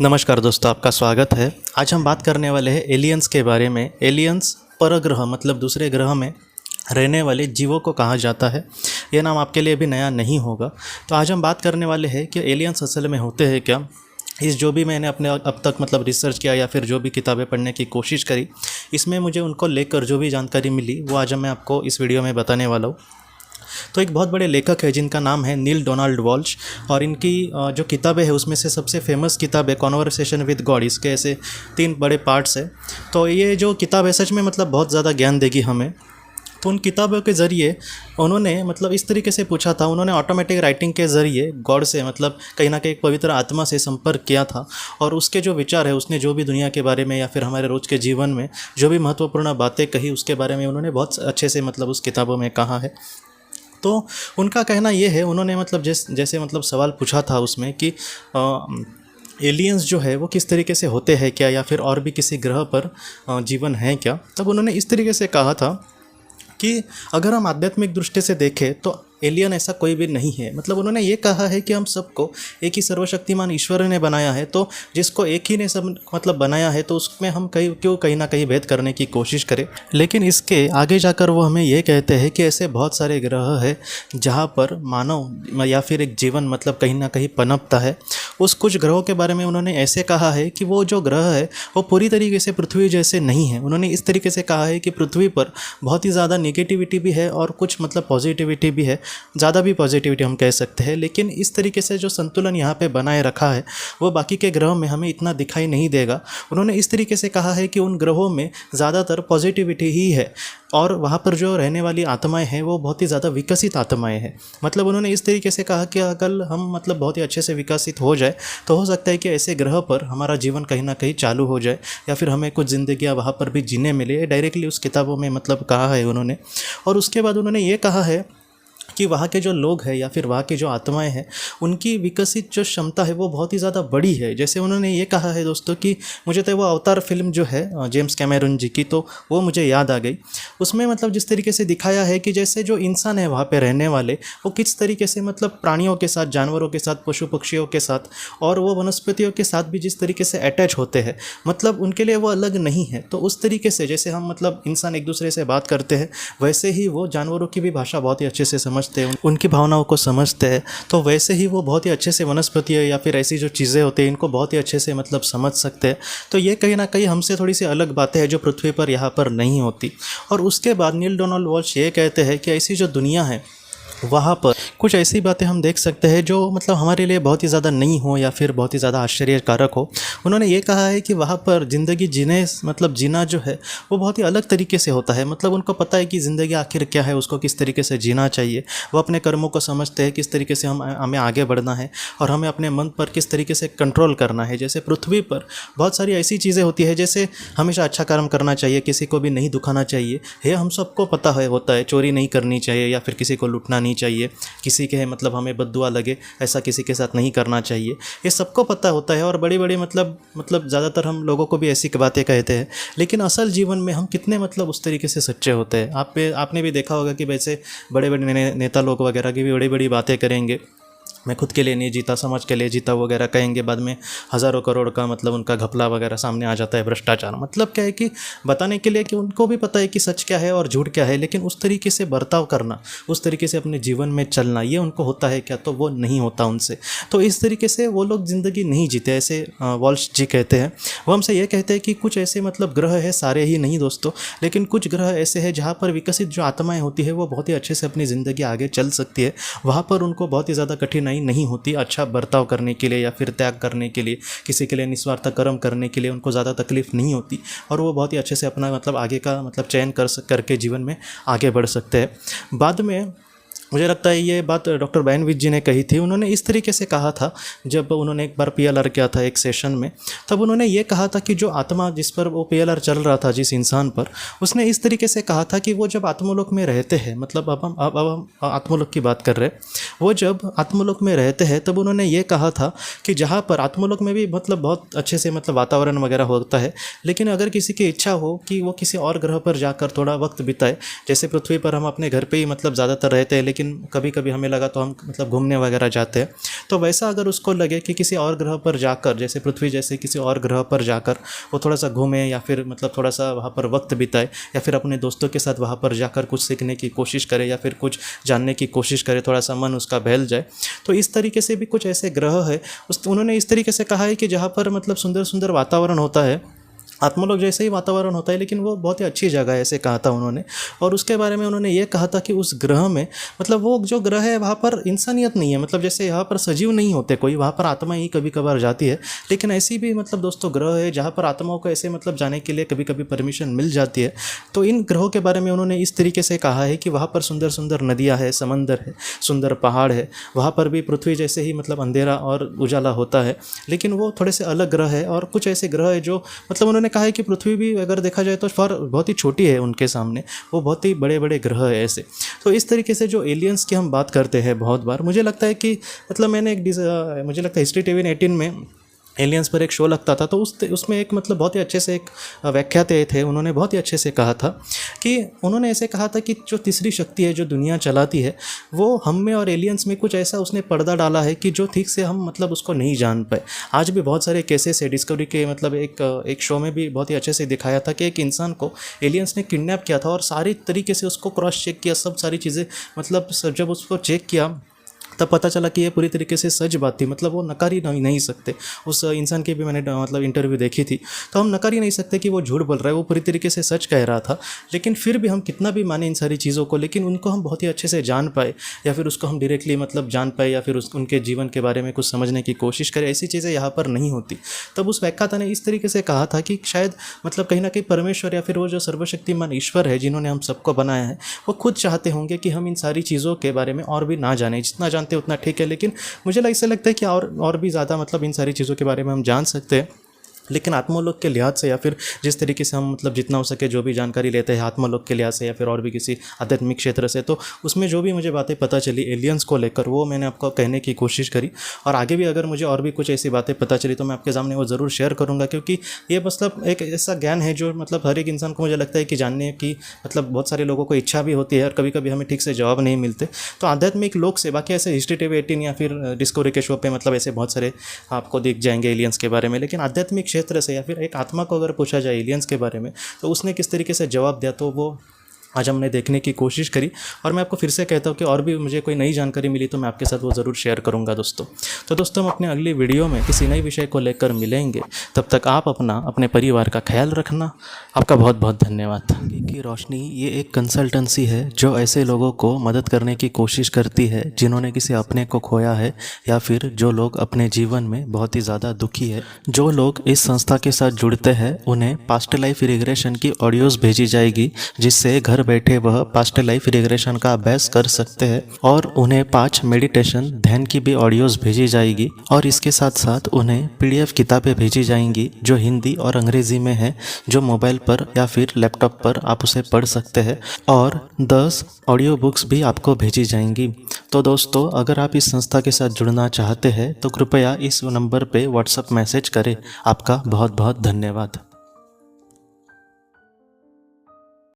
नमस्कार दोस्तों, आपका स्वागत है। आज हम बात करने वाले हैं एलियंस के बारे में। एलियंस परग्रह मतलब दूसरे ग्रह में रहने वाले जीवों को कहा जाता है। यह नाम आपके लिए भी नया नहीं होगा। तो आज हम बात करने वाले हैं कि एलियंस असल में होते हैं क्या। इस जो भी मैंने अपने अब तक मतलब रिसर्च किया या फिर जो भी किताबें पढ़ने की कोशिश करी, इसमें मुझे उनको लेकर जो भी जानकारी मिली वो आज मैं आपको इस वीडियो में बताने वाला हूँ। तो एक बहुत बड़े लेखक है जिनका नाम है नील डोनाल्ड वॉल्श, और इनकी जो किताबें हैं उसमें से सबसे फेमस किताब है कॉन्वर्सेशन विद गॉड। इसके ऐसे 3 बड़े पार्ट्स हैं। तो ये जो किताब है सच में मतलब बहुत ज़्यादा ज्ञान देगी हमें। तो उन किताबों के ज़रिए उन्होंने मतलब इस तरीके से पूछा था, उन्होंने ऑटोमेटिक राइटिंग के ज़रिए गॉड से मतलब कहीं ना कहीं एक पवित्र आत्मा से संपर्क किया था, और उसके जो विचार है, उसने जो भी दुनिया के बारे में या फिर हमारे रोज़ के जीवन में जो भी महत्वपूर्ण बातें कही उसके बारे में उन्होंने बहुत अच्छे से मतलब उस किताबों में कहा है। तो उनका कहना ये है, उन्होंने मतलब जैसे मतलब सवाल पूछा था उसमें कि एलियंस जो है वो किस तरीके से होते हैं क्या, या फिर और भी किसी ग्रह पर जीवन है क्या। तब उन्होंने इस तरीके से कहा था कि अगर हम आध्यात्मिक दृष्टि से देखें तो एलियन ऐसा कोई भी नहीं है। मतलब उन्होंने ये कहा है कि हम सबको एक ही सर्वशक्तिमान ईश्वर ने बनाया है, तो जिसको एक ही ने सब मतलब बनाया है तो उसमें हम कहीं ना कहीं भेद करने की कोशिश करें। लेकिन इसके आगे जाकर वो हमें ये कहते हैं कि ऐसे बहुत सारे ग्रह हैं जहाँ पर मानव या फिर एक जीवन मतलब कहीं ना कहीं पनपता है। उस कुछ ग्रहों के बारे में उन्होंने ऐसे कहा है कि वो जो ग्रह है वो पूरी तरीके से पृथ्वी जैसे नहीं है। उन्होंने इस तरीके से कहा है कि पृथ्वी पर बहुत ही ज़्यादा नेगेटिविटी भी है और कुछ मतलब पॉजिटिविटी भी है, ज़्यादा भी पॉजिटिविटी हम कह सकते हैं। लेकिन इस तरीके से जो संतुलन यहाँ पे बनाए रखा है वो बाकी के ग्रहों में हमें इतना दिखाई नहीं देगा। उन्होंने इस तरीके से कहा है कि उन ग्रहों में ज़्यादातर पॉजिटिविटी ही है, और वहाँ पर जो रहने वाली आत्माएं हैं वो बहुत ही ज़्यादा विकसित आत्माएं हैं। मतलब उन्होंने इस तरीके से कहा कि अगर हम मतलब बहुत ही अच्छे से विकसित हो जाए तो हो सकता है कि ऐसे ग्रह पर हमारा जीवन कहीं ना कहीं चालू हो जाए, या फिर हमें कुछ ज़िंदगियाँ वहाँ पर भी जीने मिले। डायरेक्टली उस किताबों में मतलब कहा है उन्होंने। और उसके बाद उन्होंने ये कहा है कि वहाँ के जो लोग हैं या फिर वहाँ की जो आत्माएं हैं उनकी विकसित जो क्षमता है वो बहुत ही ज़्यादा बड़ी है। जैसे उन्होंने ये कहा है दोस्तों कि मुझे तो वो अवतार फिल्म जो है जेम्स कैमरून जी की, तो वो मुझे याद आ गई। उसमें मतलब जिस तरीके से दिखाया है कि जैसे जो इंसान है वहाँ पे रहने वाले वो किस तरीके से मतलब प्राणियों के साथ, जानवरों के साथ, पशु पक्षियों के साथ और वो वनस्पतियों के साथ भी जिस तरीके से अटैच होते हैं, मतलब उनके लिए वो अलग नहीं है। तो उस तरीके से जैसे हम मतलब इंसान एक दूसरे से बात करते हैं वैसे ही वो जानवरों की भी भाषा बहुत ही अच्छे से समझते हैं, उनकी भावनाओं को समझते हैं। तो वैसे ही वो बहुत ही अच्छे से वनस्पति या फिर ऐसी जो चीज़ें होती हैं इनको बहुत ही अच्छे से मतलब समझ सकते हैं। तो ये कहीं ना कहीं हमसे थोड़ी सी अलग बातें हैं जो पृथ्वी पर यहाँ पर नहीं होती। और उसके बाद नील डोनाल्ड वॉल्श ये कहते हैं कि ऐसी जो दुनिया है वहाँ पर कुछ ऐसी बातें हम देख सकते हैं जो मतलब हमारे लिए बहुत ही ज़्यादा नई हो या फिर बहुत ही ज़्यादा आश्चर्यकारक हो। उन्होंने ये कहा है कि वहाँ पर ज़िंदगी जीना जो है वो बहुत ही अलग तरीके से होता है। मतलब उनको पता है कि ज़िंदगी आखिर क्या है, उसको किस तरीके से जीना चाहिए। वो अपने कर्मों को समझते हैं, किस तरीके से हमें आगे बढ़ना है और हमें अपने मन पर किस तरीके से कंट्रोल करना है। जैसे पृथ्वी पर बहुत सारी ऐसी चीज़ें होती है, जैसे हमेशा अच्छा कर्म करना चाहिए, किसी को भी नहीं दुखाना चाहिए, ये हम सबको पता है होता है। चोरी नहीं करनी चाहिए या फिर किसी को लूटना नहीं चाहिए, किसी के मतलब हमें बद्दुआ लगे ऐसा किसी के साथ नहीं करना चाहिए, ये सबको पता होता है। और बड़ी बड़ी मतलब ज़्यादातर हम लोगों को भी ऐसी बातें कहते हैं, लेकिन असल जीवन में हम कितने मतलब उस तरीके से सच्चे होते हैं। आपने भी देखा होगा कि वैसे बड़े बड़े नेता लोग वगैरह की भी बड़ी बड़ी बातें करेंगे, मैं खुद के लिए नहीं जीता, समाज के लिए जीता वगैरह कहेंगे, बाद में हज़ारों करोड़ का मतलब उनका घपला वगैरह सामने आ जाता है, भ्रष्टाचार। मतलब क्या है कि बताने के लिए कि उनको भी पता है कि सच क्या है और झूठ क्या है, लेकिन उस तरीके से बर्ताव करना, उस तरीके से अपने जीवन में चलना, ये उनको होता है क्या, तो वो नहीं होता उनसे। तो इस तरीके से वो लोग ज़िंदगी नहीं जीते, ऐसे वॉल्श जी कहते हैं। वो हमसे ये कहते हैं कि कुछ ऐसे मतलब ग्रह है, सारे ही नहीं दोस्तों, लेकिन कुछ ग्रह ऐसे हैं जहाँ पर विकसित जो आत्माएँ होती है वो बहुत ही अच्छे से अपनी ज़िंदगी आगे चल सकती है। वहाँ पर उनको बहुत ही ज़्यादा कठिनाई नहीं होती अच्छा बर्ताव करने के लिए या फिर त्याग करने के लिए, किसी के लिए निस्वार्थ कर्म करने के लिए उनको ज़्यादा तकलीफ नहीं होती, और वो बहुत ही अच्छे से अपना मतलब आगे का मतलब चयन करके जीवन में आगे बढ़ सकते हैं। बाद में मुझे लगता है ये बात डॉक्टर बैनविच जी ने कही थी। उन्होंने इस तरीके से कहा था, जब उन्होंने एक बार पीएलआर किया था एक सेशन में, तब उन्होंने ये कहा था कि जो आत्मा जिस पर वो पीएलआर चल रहा था, जिस इंसान पर, उसने इस तरीके से कहा था कि वो जब आत्मलोक में रहते हैं, मतलब अब हम आत्मलोक की बात कर रहे हैं, वो जब आत्मलोक में रहते हैं तब उन्होंने ये कहा था कि जहाँ पर आत्मलोक में भी मतलब बहुत अच्छे से मतलब वातावरण वगैरह होता है, लेकिन अगर किसी की इच्छा हो कि वो किसी और ग्रह पर जाकर थोड़ा वक्त बिताए, जैसे पृथ्वी पर हम अपने घर पे ही मतलब ज़्यादातर रहते हैं, लेकिन लेकिन कभी कभी हमें लगा तो हम मतलब घूमने वगैरह जाते हैं। तो वैसा अगर उसको लगे कि किसी और ग्रह पर जाकर, जैसे पृथ्वी जैसे किसी और ग्रह पर जाकर वो थोड़ा सा घूमे या फिर मतलब थोड़ा सा वहाँ पर वक्त बिताए, या फिर अपने दोस्तों के साथ वहाँ पर जाकर कुछ सीखने की कोशिश करे या फिर कुछ जानने की कोशिश करे, थोड़ा सा मन उसका बहल जाए, तो इस तरीके से भी कुछ ऐसे ग्रह है उन्होंने इस तरीके से कहा है कि जहाँ पर मतलब सुंदर सुंदर वातावरण होता है, आत्मलोक जैसे ही वातावरण होता है, लेकिन वो बहुत ही अच्छी जगह है, ऐसे कहा था उन्होंने। और उसके बारे में उन्होंने ये कहा था कि उस ग्रह में मतलब वो जो ग्रह है वहाँ पर इंसानियत नहीं है, मतलब जैसे यहाँ पर सजीव नहीं होते कोई, वहाँ पर आत्मा ही कभी कभार जाती है। लेकिन ऐसी भी मतलब दोस्तों ग्रह है जहाँ पर आत्माओं को ऐसे मतलब जाने के लिए कभी कभी परमिशन मिल जाती है। तो इन ग्रहों के बारे में उन्होंने इस तरीके से कहा है कि वहाँ पर सुंदर सुंदर नदियाँ है, समंदर है, सुंदर पहाड़ है, वहाँ पर भी पृथ्वी जैसे ही मतलब अंधेरा और उजाला होता है, लेकिन वो थोड़े से अलग ग्रह है। और कुछ ऐसे ग्रह है जो मतलब उन्होंने कहा है कि पृथ्वी भी अगर देखा जाए तो फर बहुत ही छोटी है उनके सामने, वो बहुत ही बड़े बड़े ग्रह है ऐसे। तो इस तरीके से जो एलियंस की हम बात करते हैं बहुत बार, मुझे लगता है कि मतलब मैंने मुझे लगता है हिस्ट्री टीवी 18 में एलियंस पर एक शो लगता था, तो उसमें एक मतलब बहुत ही अच्छे से एक व्याख्याते थे, उन्होंने बहुत ही अच्छे से कहा था कि उन्होंने ऐसे कहा था कि जो तीसरी शक्ति है जो दुनिया चलाती है, वो हम में और एलियंस में कुछ ऐसा उसने पर्दा डाला है कि जो ठीक से हम मतलब उसको नहीं जान पाए। आज भी बहुत सारे केसेस है, डिस्कवरी के मतलब एक शो में भी बहुत ही अच्छे से दिखाया था कि एक इंसान को एलियंस ने किडनैप किया था और सारी तरीके से उसको क्रॉस चेक किया, सब सारी चीज़ें मतलब जब उसको चेक किया तब पता चला कि ये पूरी तरीके से सच बात थी, मतलब वो नकार ही नहीं सकते। उस इंसान की भी मैंने मतलब इंटरव्यू देखी थी, तो हम नकार ही नहीं सकते कि वो झूठ बोल रहा है, वो पूरी तरीके से सच कह रहा था। लेकिन फिर भी हम कितना भी माने इन सारी चीज़ों को, लेकिन उनको हम बहुत ही अच्छे से जान पाए या फिर उसको हम डायरेक्टली मतलब जान पाए या फिर उनके जीवन के बारे में कुछ समझने की कोशिश करें, ऐसी चीज़ें यहाँ पर नहीं होती। तब उस व्याख्याता ने इस तरीके से कहा था कि शायद मतलब कहीं ना कहीं परमेश्वर या फिर वो जो सर्वशक्तिमान ईश्वर है जिन्होंने हम सबको बनाया है, वो खुद चाहते होंगे कि हम इन सारी चीज़ों के बारे में और भी ना जाने, जितना जानते उतना ठीक है। लेकिन मुझे ऐसा लगता है कि और भी ज़्यादा मतलब इन सारी चीज़ों के बारे में हम जान सकते हैं, लेकिन आत्मलोक के लिहाज से या फिर जिस तरीके से हम मतलब जितना हो सके जो भी जानकारी लेते हैं आत्मलोक के लिहाज से या फिर और भी किसी आध्यात्मिक क्षेत्र से, तो उसमें जो भी मुझे बातें पता चली एलियंस को लेकर, वो मैंने आपको कहने की कोशिश करी। और आगे भी अगर मुझे और भी कुछ ऐसी बातें पता चली तो मैं आपके सामने वो ज़रूर शेयर करूँगा, क्योंकि ये मतलब एक ऐसा ज्ञान है जो मतलब हर एक इंसान को मुझे लगता है कि जानने की मतलब बहुत सारे लोगों को इच्छा भी होती है और कभी कभी हमें ठीक से जवाब नहीं मिलते। तो आध्यात्मिक लोक से बाकी ऐसे हिस्ट्री टीवी 18 या फिर डिस्कवरी के शो पे मतलब ऐसे बहुत सारे आपको दिख जाएंगे एलियंस के बारे में, लेकिन आध्यात्मिक क्षेत्र से या फिर एक आत्मा को अगर पूछा जाए एलियंस के बारे में तो उसने किस तरीके से जवाब दिया, तो वो आज हमने देखने की कोशिश करी। और मैं आपको फिर से कहता हूँ कि और भी मुझे कोई नई जानकारी मिली तो मैं आपके साथ वो ज़रूर शेयर करूँगा दोस्तों। तो दोस्तों हम अपने अगली वीडियो में किसी नए विषय को लेकर मिलेंगे, तब तक आप अपने परिवार का ख्याल रखना। आपका बहुत बहुत धन्यवाद। आगे की रोशनी ये एक कंसल्टेंसी है जो ऐसे लोगों को मदद करने की कोशिश करती है जिन्होंने किसी अपने को खोया है या फिर जो लोग अपने जीवन में बहुत ही ज़्यादा दुखी है। जो लोग इस संस्था के साथ जुड़ते हैं उन्हें पास्ट लाइफ रिग्रेशन की ऑडियोज़ भेजी जाएगी, जिससे घर बैठे वह पास्ट लाइफ रिग्रेशन का अभ्यास कर सकते हैं। और उन्हें 5 मेडिटेशन ध्यान की भी ऑडियोज़ भेजी जाएगी और इसके साथ साथ उन्हें PDF किताबें भेजी जाएंगी जो हिंदी और अंग्रेज़ी में है, जो मोबाइल पर या फिर लैपटॉप पर आप उसे पढ़ सकते हैं। और 10 ऑडियो बुक्स भी आपको भेजी जाएंगी। तो दोस्तों अगर आप इस संस्था के साथ जुड़ना चाहते हैं तो कृपया इस नंबर पे व्हाट्सएप मैसेज करें। आपका बहुत बहुत धन्यवाद।